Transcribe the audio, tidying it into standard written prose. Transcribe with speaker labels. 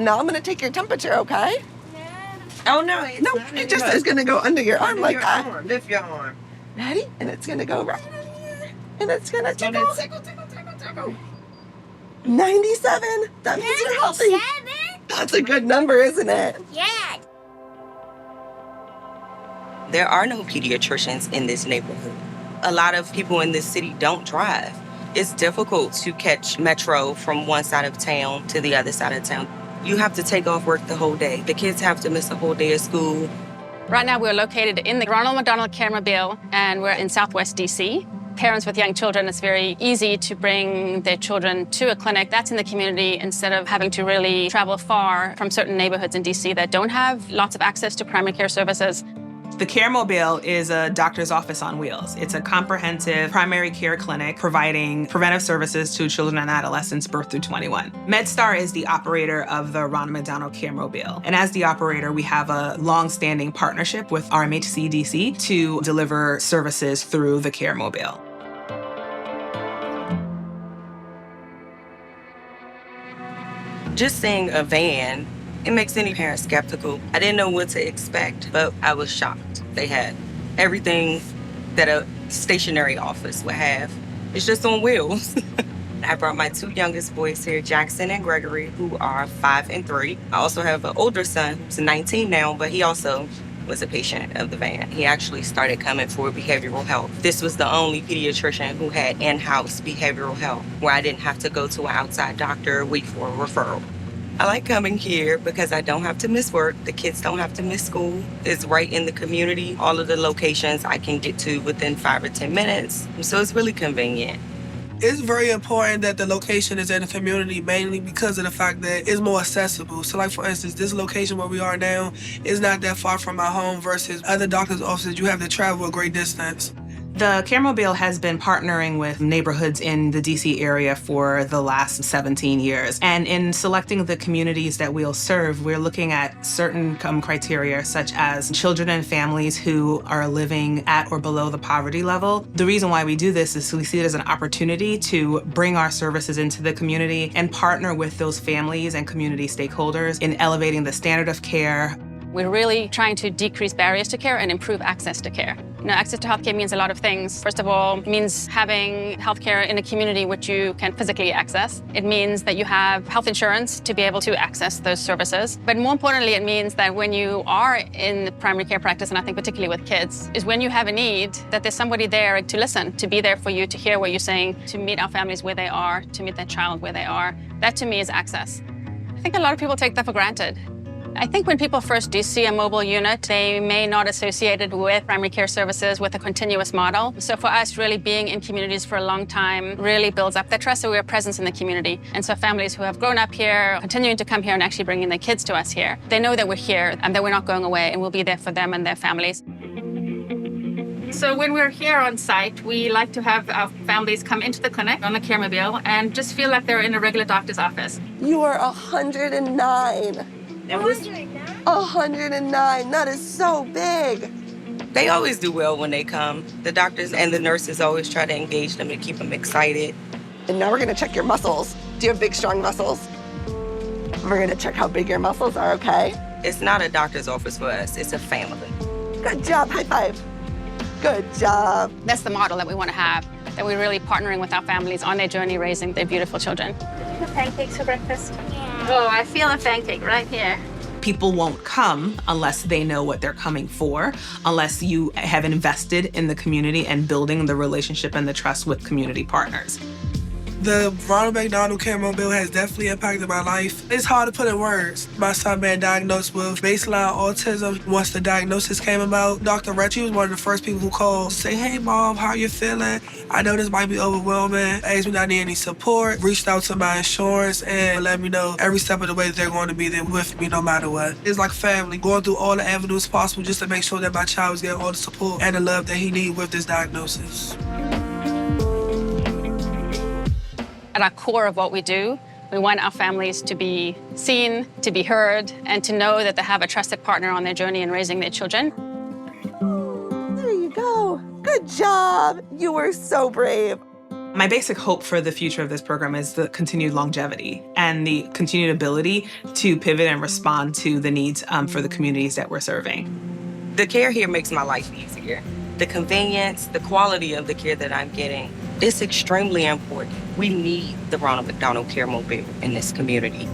Speaker 1: Now I'm gonna take your temperature, okay?
Speaker 2: Oh, no.
Speaker 1: No, it just is gonna go under your arm like that.
Speaker 2: Arm. Lift your arm.
Speaker 1: Ready? And it's gonna go right in here. And it's gonna tickle. 97. That means you're healthy.
Speaker 3: 97?
Speaker 1: That's a good number, isn't it?
Speaker 3: Yeah.
Speaker 2: There are no pediatricians in this neighborhood. A lot of people in this city don't drive. It's difficult to catch Metro from one side of town to the other side of town. You have to take off work the whole day. The kids have to miss a whole day of school.
Speaker 4: Right now, we're located in the Ronald McDonald Care Mobile, and we're in Southwest DC. Parents with young children, it's very easy to bring their children to a clinic that's in the community instead of having to really travel far from certain neighborhoods in DC that don't have lots of access to primary care services.
Speaker 5: The Care Mobile is a doctor's office on wheels. It's a comprehensive primary care clinic providing preventive services to children and adolescents birth through 21. MedStar is the operator of the Ronald McDonald Care Mobile. And as the operator, we have a long-standing partnership with RMHC DC to deliver services through the Care Mobile.
Speaker 2: Just seeing a van, it makes any parent skeptical. I didn't know what to expect, but I was shocked. They had everything that a stationary office would have. It's just on wheels. I brought my two youngest boys here, Jackson and Gregory, who are 5 and 3. I also have an older son who's 19 now, but he also was a patient of the van. He actually started coming for behavioral health. This was the only pediatrician who had in-house behavioral health, where I didn't have to go to an outside doctor, wait for a referral. I like coming here because I don't have to miss work. The kids don't have to miss school. It's right in the community. All of the locations I can get to within 5 or 10 minutes. So it's really convenient.
Speaker 6: It's very important that the location is in the community, mainly because of the fact that it's more accessible. So like, for instance, this location where we are now is not that far from my home versus other doctor's offices. You have to travel a great distance.
Speaker 5: The Care Mobile has been partnering with neighborhoods in the DC area for the last 17 years. And in selecting the communities that we'll serve, we're looking at certain criteria, such as children and families who are living at or below the poverty level. The reason why we do this is we see it as an opportunity to bring our services into the community and partner with those families and community stakeholders in elevating the standard of care.
Speaker 4: We're really trying to decrease barriers to care and improve access to care. Access to healthcare means a lot of things. First of all, it means having healthcare in a community which you can physically access. It means that you have health insurance to be able to access those services. But more importantly, it means that when you are in the primary care practice, and I think particularly with kids, is when you have a need, that there's somebody there to listen, to be there for you, to hear what you're saying, to meet our families where they are, to meet their child where they are. That to me is access. I think a lot of people take that for granted. I think when people first do see a mobile unit, they may not associate it with primary care services with a continuous model. So for us, really being in communities for a long time really builds up that trust, so we're a presence in the community. And so families who have grown up here, continuing to come here and actually bringing their kids to us here, they know that we're here and that we're not going away, and we'll be there for them and their families. So when we're here on site, we like to have our families come into the clinic on the Care Mobile and just feel like they're in a regular doctor's office.
Speaker 1: You are 109. 109. That is so big.
Speaker 2: They always do well when they come. The doctors and the nurses always try to engage them to keep them excited.
Speaker 1: And now we're gonna check your muscles. Do you have big, strong muscles? We're gonna check how big your muscles are, okay?
Speaker 2: It's not a doctor's office for us, it's a family.
Speaker 1: Good job, high five. Good job.
Speaker 4: That's the model that we want to have, that we're really partnering with our families on their journey raising their beautiful children.
Speaker 3: Did you have pancakes for breakfast? Yeah.
Speaker 4: Oh, I feel a pancake right here.
Speaker 5: People won't come unless they know what they're coming for, unless you have invested in the community and building the relationship and the trust with community partners.
Speaker 6: The Ronald McDonald Care Mobile has definitely impacted my life. It's hard to put in words. My son been diagnosed with baseline autism. Once the diagnosis came about, Dr. Retchie was one of the first people who called to say, "Hey, Mom, how you feeling? I know this might be overwhelming." Asked me if I need any support. Reached out to my insurance and let me know every step of the way that they're going to be there with me no matter what. It's like family, going through all the avenues possible just to make sure that my child is getting all the support and the love that he needs with this diagnosis.
Speaker 4: At our core of what we do, we want our families to be seen, to be heard, and to know that they have a trusted partner on their journey in raising their children.
Speaker 1: There you go. Good job. You were so brave.
Speaker 5: My basic hope for the future of this program is the continued longevity and the continued ability to pivot and respond to the needs for the communities that we're serving.
Speaker 2: The care here makes my life easier. The convenience, the quality of the care that I'm getting, it's extremely important. We need the Ronald McDonald Care Mobile in this community.